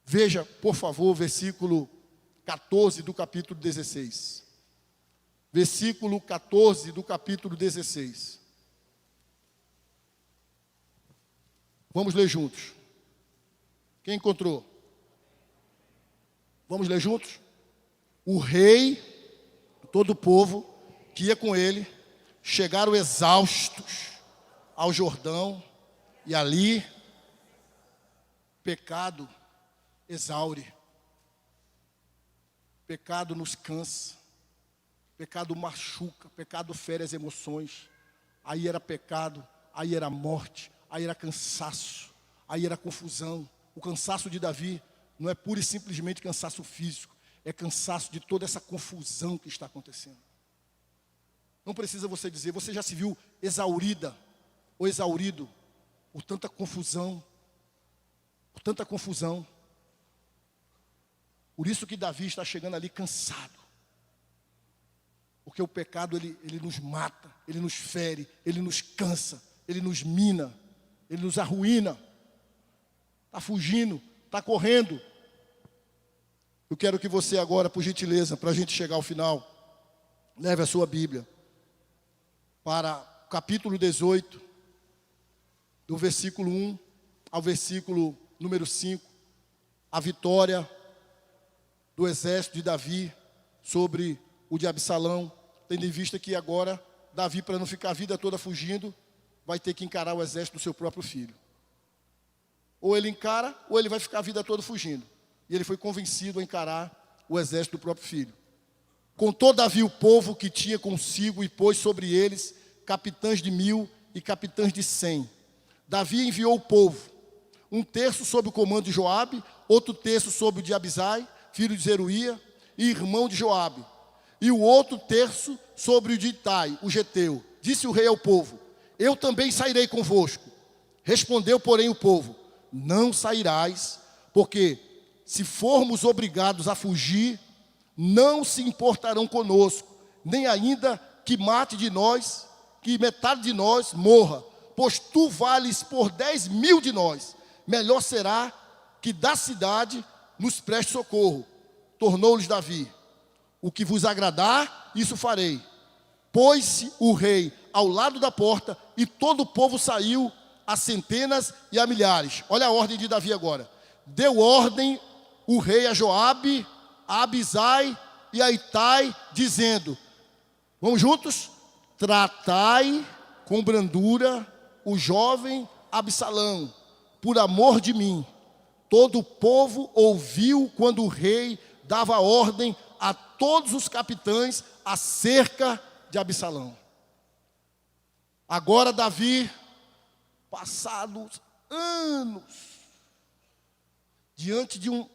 Veja, por favor, o versículo 14 do capítulo 16. Versículo 14 do capítulo 16. Vamos ler juntos. Quem encontrou? Vamos ler juntos? O rei, todo o povo que ia com ele, chegaram exaustos ao Jordão, e ali, pecado exaure. Pecado nos cansa. Pecado machuca. Pecado fere as emoções. Aí era pecado, aí era morte, aí era cansaço, aí era confusão. O cansaço de Davi não é pura e simplesmente cansaço físico, é cansaço de toda essa confusão que está acontecendo. Não precisa você dizer, você já se viu exaurida ou exaurido por tanta confusão, por tanta confusão. Por isso que Davi está chegando ali cansado. Porque o pecado, ele nos mata, ele nos fere, ele nos cansa, ele nos mina, ele nos arruína. Está fugindo, está correndo. Eu quero que você agora, por gentileza, para a gente chegar ao final, leve a sua Bíblia para o capítulo 18, do versículo 1 ao versículo número 5, a vitória do exército de Davi sobre o de Absalão, tendo em vista que agora Davi, para não ficar a vida toda fugindo, vai ter que encarar o exército do seu próprio filho. Ou ele encara, ou ele vai ficar a vida toda fugindo. E ele foi convencido a encarar o exército do próprio filho. Contou Davi o povo que tinha consigo, e pôs sobre eles capitães de 1000 e capitães de 100. Davi enviou o povo, um terço sob o comando de Joabe, outro terço sob o de Abisai, filho de Zeruia, e irmão de Joabe, e o outro terço sobre o de Itai, o geteu. Disse o rei ao povo: eu também sairei convosco. Respondeu, porém, o povo: não sairás, porque se formos obrigados a fugir, não se importarão conosco, nem ainda que metade de nós morra, pois tu vales por 10.000 de nós. Melhor será que da cidade nos preste socorro. Tornou-lhes Davi: o que vos agradar, isso farei. Pôs-se o rei ao lado da porta, e todo o povo saiu a centenas e a milhares. Olha a ordem de Davi agora. Deu ordem o rei a Joabe, a Abisai e a Itai, dizendo: vamos juntos? Tratai com brandura o jovem Absalão, por amor de mim. Todo o povo ouviu quando o rei dava ordem a todos os capitães acerca de Absalão. Agora Davi, passados anos, diante de um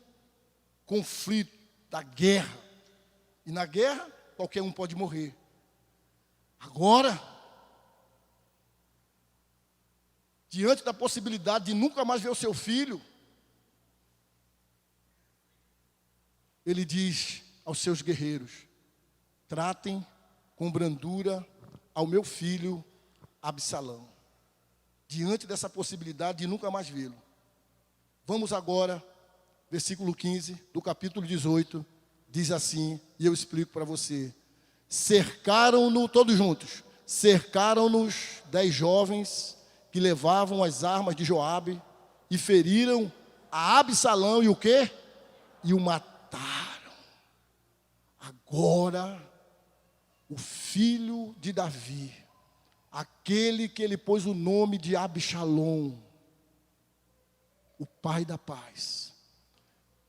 conflito, da guerra, e na guerra qualquer um pode morrer. Agora, diante da possibilidade de nunca mais ver o seu filho, ele diz aos seus guerreiros: tratem com brandura ao meu filho Absalão. Diante dessa possibilidade de nunca mais vê-lo. Vamos agora, versículo 15 do capítulo 18, diz assim, e eu explico para você. Cercaram-no, todos juntos, cercaram-nos 10 jovens que levavam as armas de Joabe e feriram a Absalão e o quê? E o mataram. Agora, o filho de Davi, aquele que ele pôs o nome de Absalom, o pai da paz,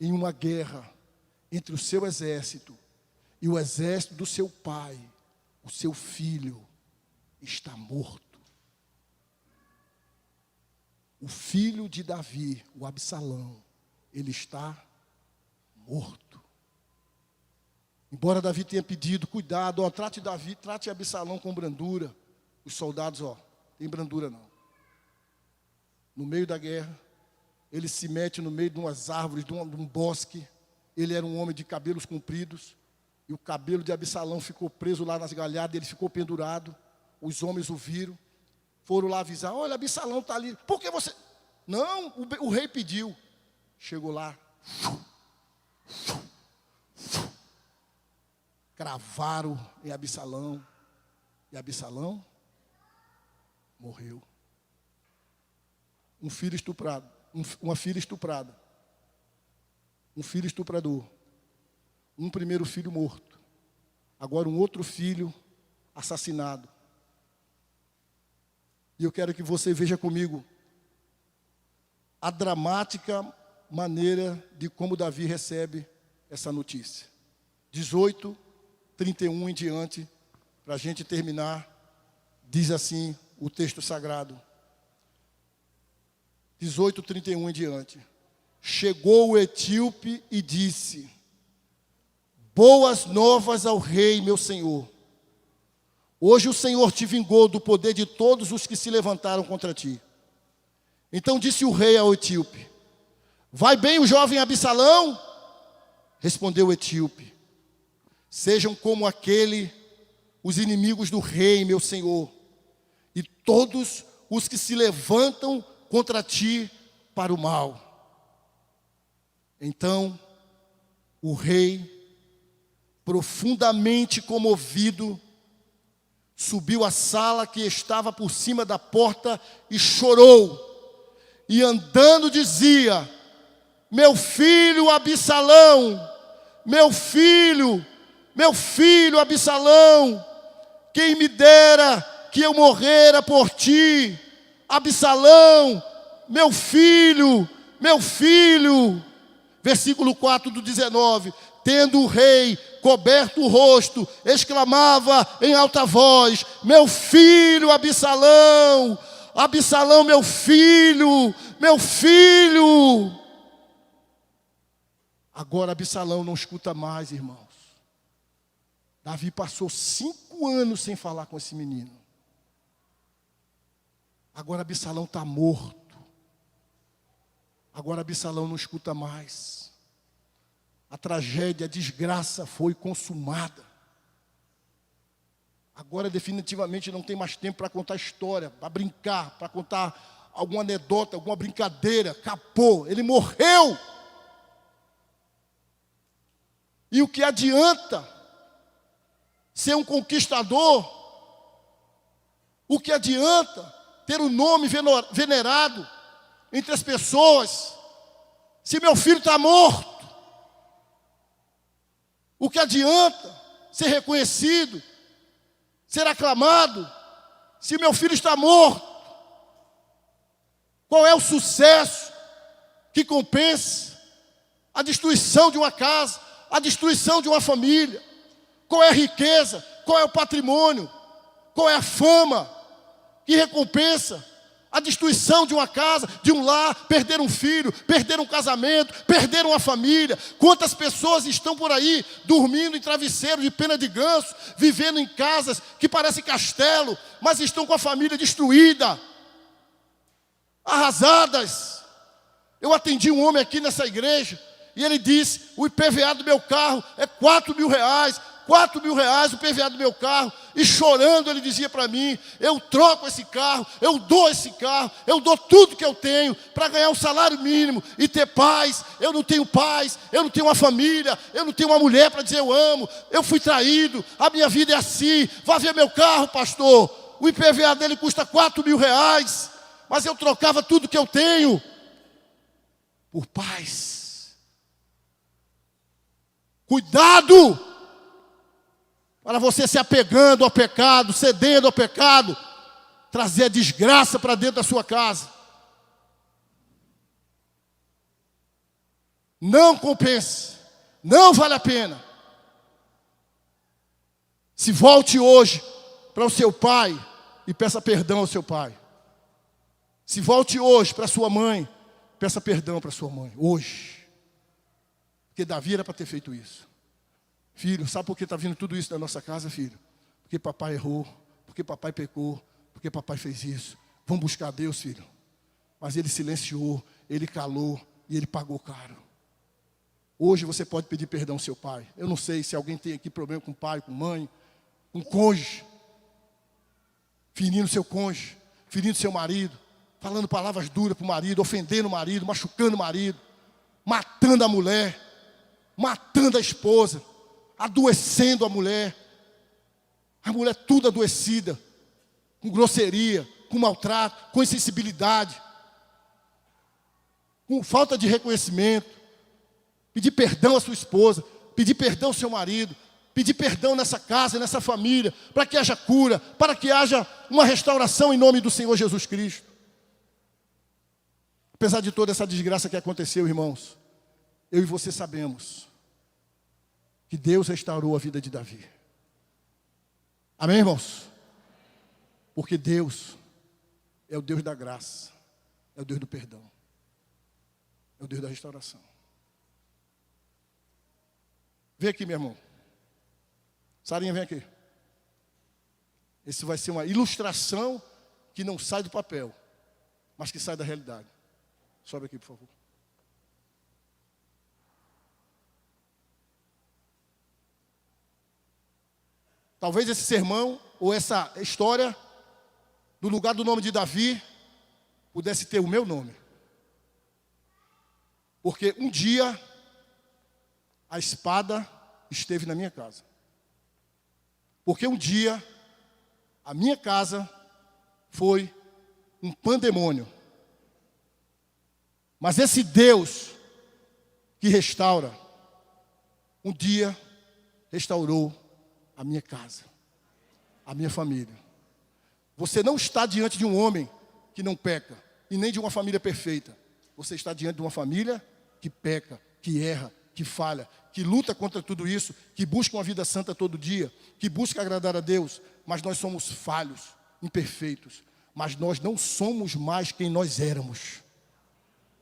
em uma guerra entre o seu exército e o exército do seu pai, o seu filho está morto. O filho de Davi, o Absalão, ele está morto. Embora Davi tenha pedido, cuidado, trate Absalão com brandura. Os soldados, tem brandura não. No meio da guerra, ele se mete no meio de umas árvores, de um bosque. Ele era um homem de cabelos compridos, e o cabelo de Absalão ficou preso lá nas galhadas, ele ficou pendurado. Os homens o viram, foram lá avisar: olha, Absalão está ali. Por que você... Não, o rei pediu. Chegou lá, cravaram em Absalão, e Absalão morreu. Um filho estuprado, uma filha estuprada, um filho estuprador, um primeiro filho morto, agora um outro filho assassinado. E eu quero que você veja comigo a dramática maneira de como Davi recebe essa notícia. 18, 31 em diante, para a gente terminar, diz assim o texto sagrado. 18, 31 em diante. Chegou o etíope e disse: boas novas ao rei, meu senhor. Hoje o Senhor te vingou do poder de todos os que se levantaram contra ti. Então disse o rei ao etíope: vai bem o jovem Absalão? Respondeu o etíope: sejam como os inimigos do rei, meu senhor, e todos os que se levantam contra ti para o mal. Então o rei, profundamente comovido, subiu à sala que estava por cima da porta e chorou. E andando dizia: meu filho Absalão, meu filho Absalão, quem me dera que eu morrera por ti. Absalão, meu filho. Versículo 4 do 19. Tendo o rei coberto o rosto, exclamava em alta voz: meu filho Absalão, Absalão, meu filho, meu filho. Agora Absalão não escuta mais, irmãos. Davi passou 5 anos sem falar com esse menino. Agora Absalão está morto. Agora Absalão não escuta mais. A tragédia, a desgraça foi consumada. Agora definitivamente não tem mais tempo para contar história, para brincar, para contar alguma anedota, alguma brincadeira. Acabou, ele morreu. E o que adianta ser um conquistador? O que adianta ter o nome venerado entre as pessoas, se meu filho está morto? O que adianta ser reconhecido, ser aclamado, se meu filho está morto? Qual é o sucesso que compensa a destruição de uma casa, a destruição de uma família? Qual é a riqueza? Qual é o patrimônio? Qual é a fama que recompensa a destruição de uma casa, de um lar, perder um filho, perder um casamento, perder uma família? Quantas pessoas estão por aí dormindo em travesseiro de pena de ganso, vivendo em casas que parecem castelo, mas estão com a família destruída, arrasadas. Eu atendi um homem aqui nessa igreja e ele disse: o IPVA do meu carro é R$4.000. R$4.000 o PVA do meu carro. E chorando ele dizia para mim: eu troco esse carro, eu dou esse carro, eu dou tudo que eu tenho para ganhar um salário mínimo e ter paz. Eu não tenho paz, eu não tenho uma família, eu não tenho uma mulher para dizer eu amo. Eu fui traído, a minha vida é assim. Vá ver meu carro, pastor. O IPVA dele custa R$4.000, mas eu trocava tudo que eu tenho por paz. Cuidado para você se apegando ao pecado, cedendo ao pecado, trazer a desgraça para dentro da sua casa. Não compensa, não vale a pena. Se volte hoje para o seu pai e peça perdão ao seu pai. Se volte hoje para sua mãe, peça perdão para sua mãe, hoje. Porque Davi era para ter feito isso. Filho, sabe por que está vindo tudo isso na nossa casa, filho? Porque papai errou, porque papai pecou, porque papai fez isso. Vamos buscar a Deus, filho. Mas ele silenciou, ele calou e ele pagou caro. Hoje você pode pedir perdão ao seu pai. Eu não sei se alguém tem aqui problema com pai, com mãe, com cônjuge. Ferindo seu cônjuge, ferindo seu marido, falando palavras duras para o marido, ofendendo o marido, machucando o marido, matando a mulher, matando a esposa, adoecendo a mulher tudo adoecida, com grosseria, com maltrato, com insensibilidade, com falta de reconhecimento. Pedir perdão à sua esposa, pedir perdão ao seu marido, pedir perdão nessa casa, nessa família, para que haja cura, para que haja uma restauração em nome do Senhor Jesus Cristo. Apesar de toda essa desgraça que aconteceu, irmãos, eu e você sabemos que Deus restaurou a vida de Davi. Amém, irmãos? Porque Deus é o Deus da graça, é o Deus do perdão, é o Deus da restauração. Vem aqui, meu irmão. Sarinha, vem aqui. Esse vai ser uma ilustração que não sai do papel, mas que sai da realidade. Sobe aqui, por favor. Talvez esse sermão, ou essa história, no lugar do nome de Davi, pudesse ter o meu nome. Porque um dia, a espada esteve na minha casa. Porque um dia, a minha casa foi um pandemônio. Mas esse Deus que restaura, um dia restaurou a minha casa, a minha família. Você não está diante de um homem que não peca, e nem de uma família perfeita. Você está diante de uma família que peca, que erra, que falha, que luta contra tudo isso, que busca uma vida santa todo dia, que busca agradar a Deus, mas nós somos falhos, imperfeitos. mas nós não somos mais quem nós éramos.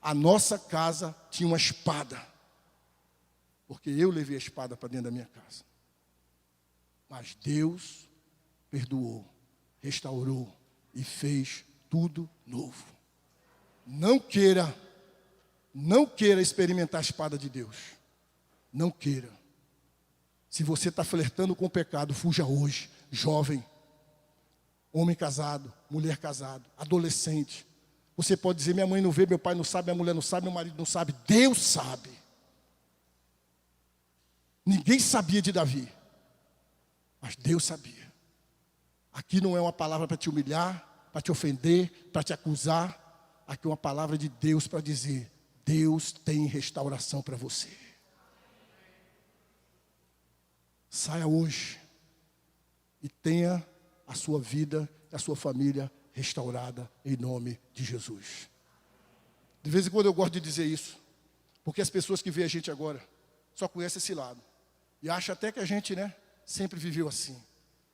A nossa casa tinha uma espada, porque eu levei a espada para dentro da minha casa. Mas Deus perdoou, restaurou e fez tudo novo. Não queira experimentar a espada de Deus. Não queira. Se você está flertando com o pecado, fuja hoje, jovem, homem casado, mulher casado, adolescente. Você pode dizer, minha mãe não vê, meu pai não sabe, minha mulher não sabe, meu marido não sabe. Deus sabe. Ninguém sabia de Davi, mas Deus sabia. Aqui não é uma palavra para te humilhar, para te ofender, para te acusar. Aqui é uma palavra de Deus para dizer, Deus tem restauração para você. Saia hoje e tenha a sua vida e a sua família restaurada em nome de Jesus. De vez em quando eu gosto de dizer isso, porque as pessoas que veem a gente agora só conhecem esse lado. E acham até que a gente, sempre viveu assim,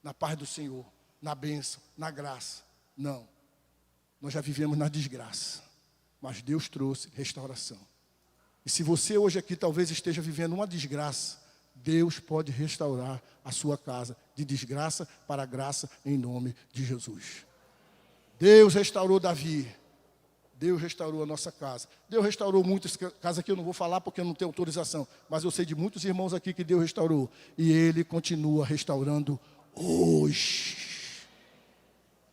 na paz do Senhor, na bênção, na graça. Não, nós já vivemos na desgraça, mas Deus trouxe restauração. E se você hoje aqui talvez esteja vivendo uma desgraça, Deus pode restaurar a sua casa de desgraça para a graça em nome de Jesus. Deus restaurou Davi. Deus restaurou a nossa casa. Deus restaurou muitas casas aqui, eu não vou falar porque eu não tenho autorização, mas eu sei de muitos irmãos aqui que Deus restaurou. E Ele continua restaurando hoje.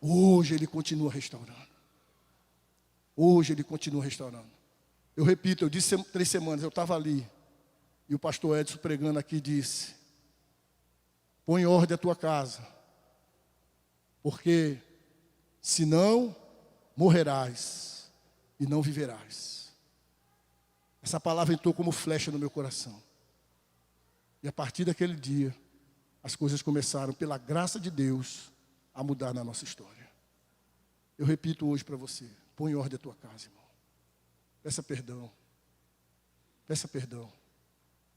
Hoje Ele continua restaurando. Hoje Ele continua restaurando. Eu repito, eu disse 3 semanas, eu estava ali. E o pastor Edson pregando aqui disse, põe em ordem a tua casa, porque senão morrerás e não viverás. Essa palavra entrou como flecha no meu coração. E a partir daquele dia, as coisas começaram, pela graça de Deus, a mudar na nossa história. Eu repito hoje para você, põe em ordem a tua casa, irmão. Peça perdão. Peça perdão.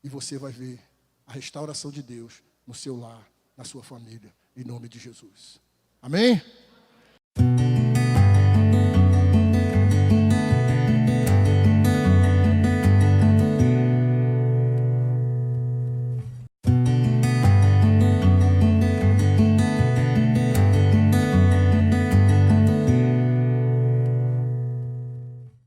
E você vai ver a restauração de Deus no seu lar, na sua família, em nome de Jesus. Amém?